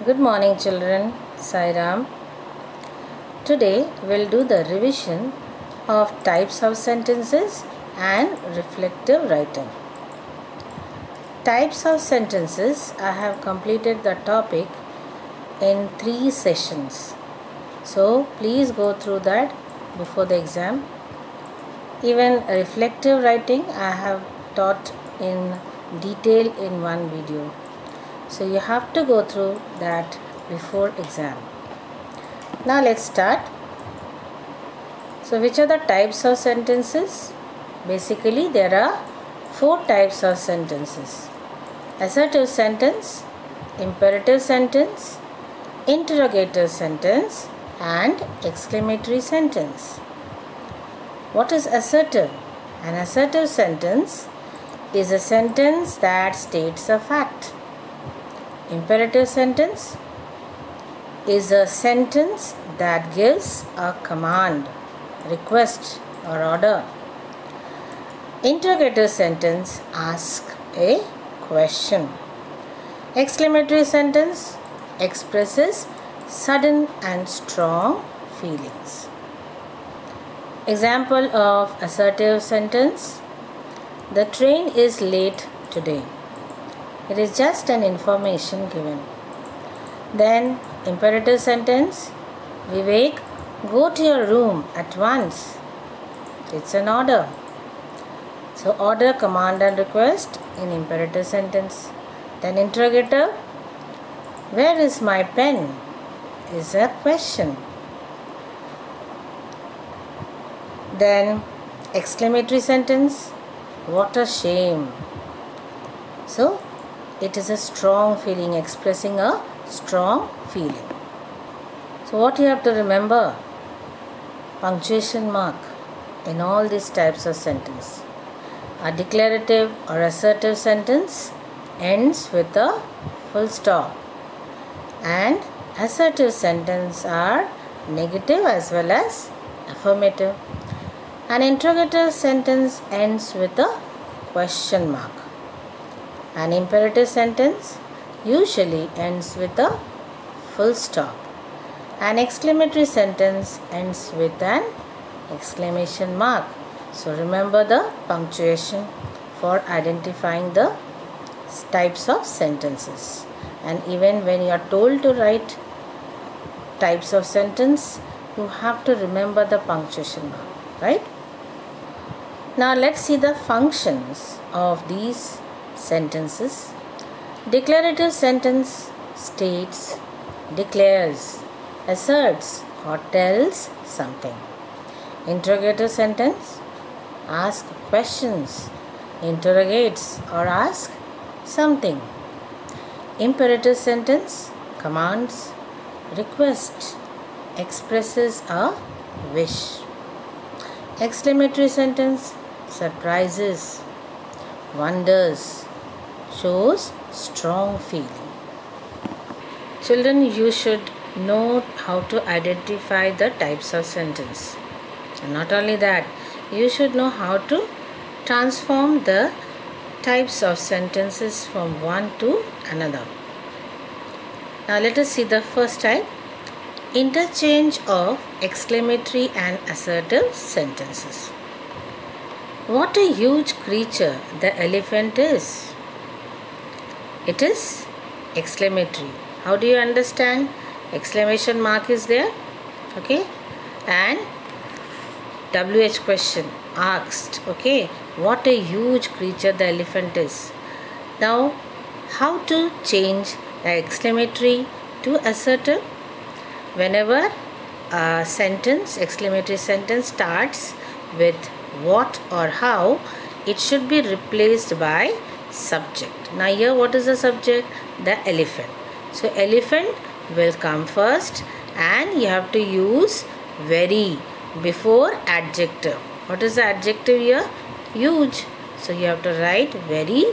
Good morning children, Sairam. Today we'll do the revision of types of sentences and reflective writing. Types of sentences, I have completed the topic in 3 sessions. So please go through that before the exam. Even reflective writing I have taught in detail in one video. So you have to go through that before exam. Now let's start. So which are the types of sentences? Basically there are 4 types of sentences. Assertive sentence, imperative sentence, interrogative sentence and exclamatory sentence. What is assertive? An assertive sentence is a sentence that states a fact. Imperative sentence is a sentence that gives a command, request or order. Interrogative sentence asks a question. Exclamatory sentence expresses sudden and strong feelings. Example of assertive sentence: the train is late today. It is just an information given. Then imperative sentence: Vivek, go to your room at once. It's an order. So order, command and request in imperative sentence. Then interrogative: where is my pen? Is a question. Then exclamatory sentence: what a shame. So it is a strong feeling, expressing a strong feeling. So what you have to remember? Punctuation mark in all these types of sentence. A declarative or assertive sentence ends with a full stop, and assertive sentences are negative as well as affirmative. An interrogative sentence ends with a question mark. An imperative sentence usually ends with a full stop. An exclamatory sentence ends with an exclamation mark. So remember the punctuation for identifying the types of sentences. And even when you are told to write types of sentence, you have to remember the punctuation mark, right? Now let's see the functions of these sentences. Declarative sentence states, declares, asserts or tells something. Interrogative sentence asks questions, interrogates or asks something. Imperative sentence commands, requests, expresses a wish. Exclamatory sentence surprises, wonders, shows strong feeling. Children, you should know how to identify the types of sentence. And not only that, you should know how to transform the types of sentences from one to another. Now let us see the first type: interchange of exclamatory and assertive sentences. What a huge creature the elephant is. It is exclamatory. How do you understand? Exclamation mark is there, okay, and WH question asked, okay, what a huge creature the elephant is. Now how to change the exclamatory to assertive? Whenever a sentence, exclamatory sentence starts with what or how, it should be replaced by subject. Now here what is the subject? The elephant. So elephant will come first, and you have to use very before adjective. What is the adjective here? Huge. So you have to write very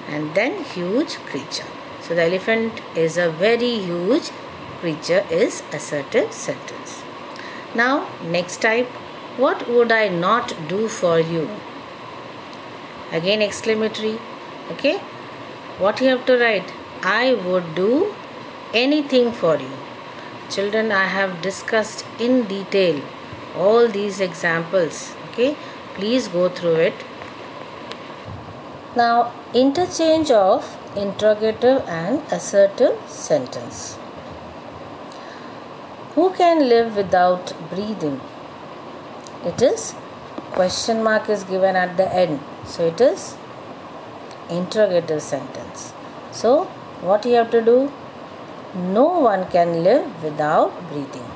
and then huge creature. So the elephant is a very huge creature is assertive sentence. Now next type: what would I not do for you? Again exclamatory, okay. What you have to write? I would do anything for you. Children, I have discussed in detail all these examples. Okay, please go through it. Now, interchange of interrogative and assertive sentence. Who can live without breathing? It is question mark is given at the end. So it is interrogative sentence. So what you have to do? No one can live without breathing.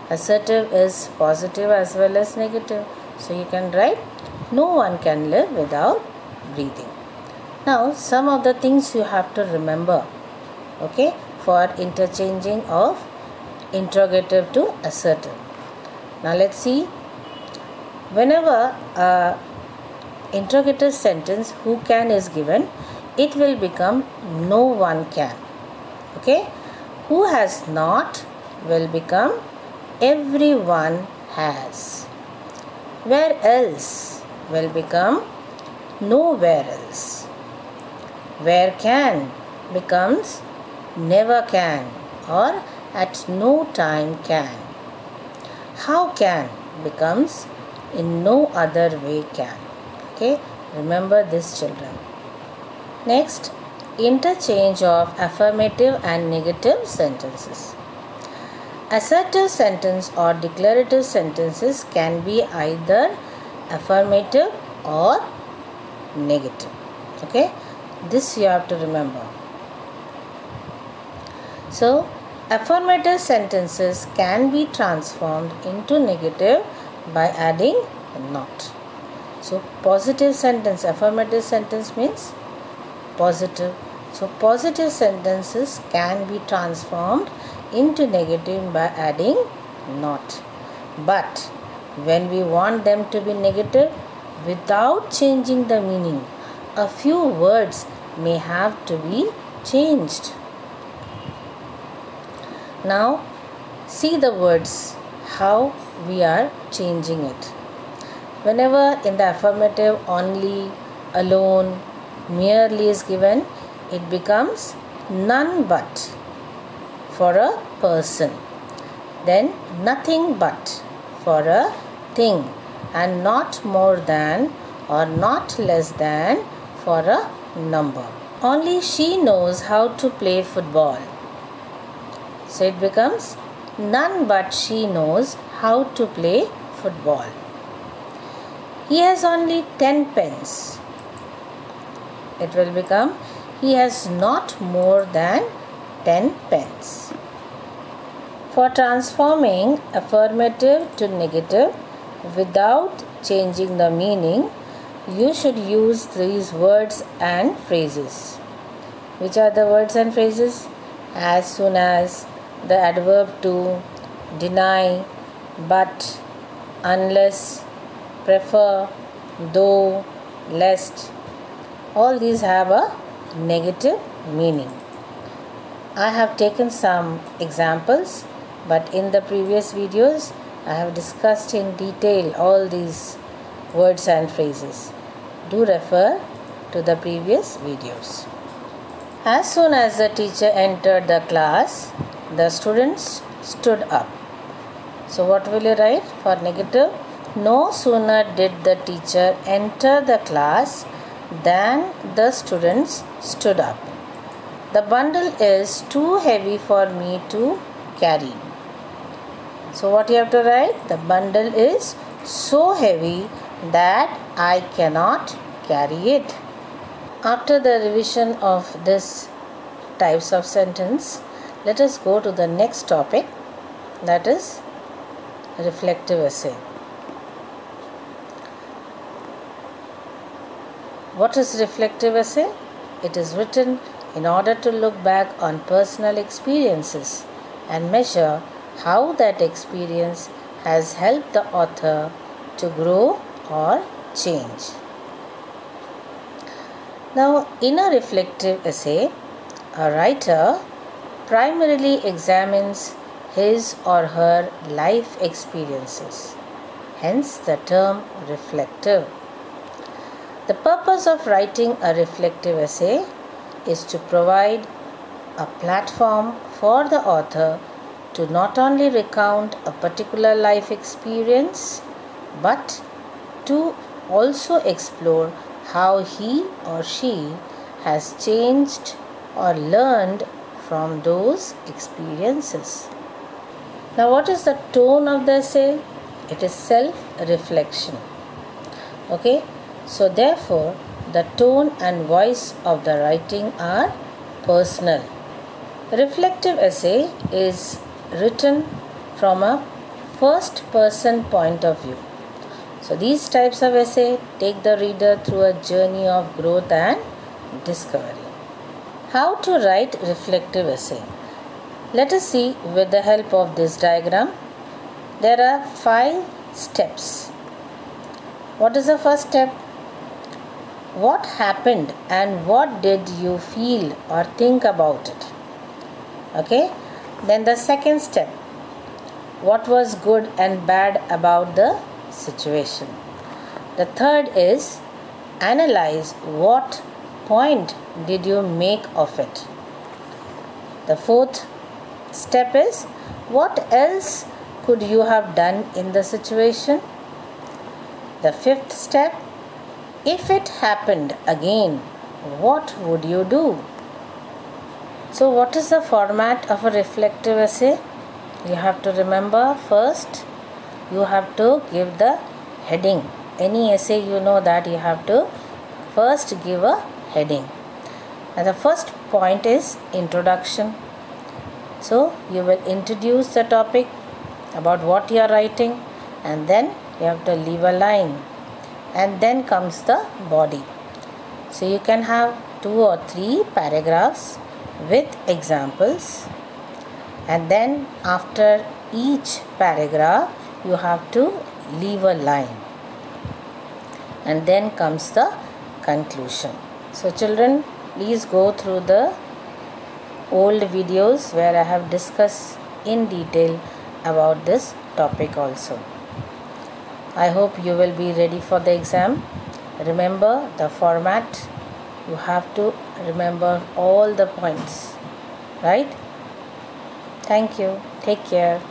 Assertive is positive as well as negative. So you can write no one can live without breathing. Now some of the things you have to remember, okay, for interchanging of interrogative to assertive. Now let's see. Whenever a interrogative sentence who can is given, it will become no one can. Okay, who has not will become everyone has. Where else will become nowhere else. Where can becomes never can or at no time can. How can becomes in no other way can. Okay, remember this, children. Next, interchange of affirmative and negative sentences. Assertive sentence or declarative sentences can be either affirmative or negative. Okay, this you have to remember. So, affirmative sentences can be transformed into negative by adding not. So, positive sentence, affirmative sentence means positive. So, positive sentences can be transformed into negative by adding not. But when we want them to be negative without changing the meaning, a few words may have to be changed. Now, see the words, how we are changing it. Whenever in the affirmative only, alone, merely is given, it becomes none but for a person. Then nothing but for a thing, and not more than or not less than for a number. Only she knows how to play football. So it becomes none but she knows how to play football. He has only 10 pence. It will become he has not more than 10 pence. For transforming affirmative to negative without changing the meaning, you should use these words and phrases. Which are the words and phrases? As soon as, the adverb to, deny, but, unless, prefer, though, lest. All these have a negative meaning. I have taken some examples, but in the previous videos I have discussed in detail all these words and phrases. Do refer to the previous videos. As soon as the teacher entered the class, the students stood up. So what will you write for negative? No sooner did the teacher enter the class than the students stood up. The bundle is too heavy for me to carry. So what you have to write? The bundle is so heavy that I cannot carry it. After the revision of this types of sentence, let us go to the next topic, that is reflective essay. What is reflective essay? It is written in order to look back on personal experiences and measure how that experience has helped the author to grow or change. Now, in a reflective essay, a writer primarily examines his or her life experiences, hence the term reflective. The purpose of writing a reflective essay is to provide a platform for the author to not only recount a particular life experience but to also explore how he or she has changed or learned from those experiences. Now, what is the tone of the essay? It is self-reflection. Okay, so therefore, the tone and voice of the writing are personal. Reflective essay is written from a first person point of view. So these types of essay take the reader through a journey of growth and discovery. How to write reflective essay? Let us see with the help of this diagram. There are 5 steps. What is the first step? What happened and what did you feel or think about it? Okay. Then the second step. What was good and bad about the situation? The third is analyze what point did you make of it. The fourth step is what else could you have done in the situation? The fifth step, if it happened again, what would you do? So what is the format of a reflective essay? You have to remember, first you have to give the heading. Any essay you know that you have to first give a heading. And the first point is introduction. So you will introduce the topic about what you are writing, and then you have to leave a line, and then comes the body. So you can have 2 or 3 paragraphs with examples, and then after each paragraph you have to leave a line, and then comes the conclusion. So children, please go through the old videos where I have discussed in detail about this topic also. I hope you will be ready for the exam. Remember the format. You have to remember all the points, right? Thank you. Take care.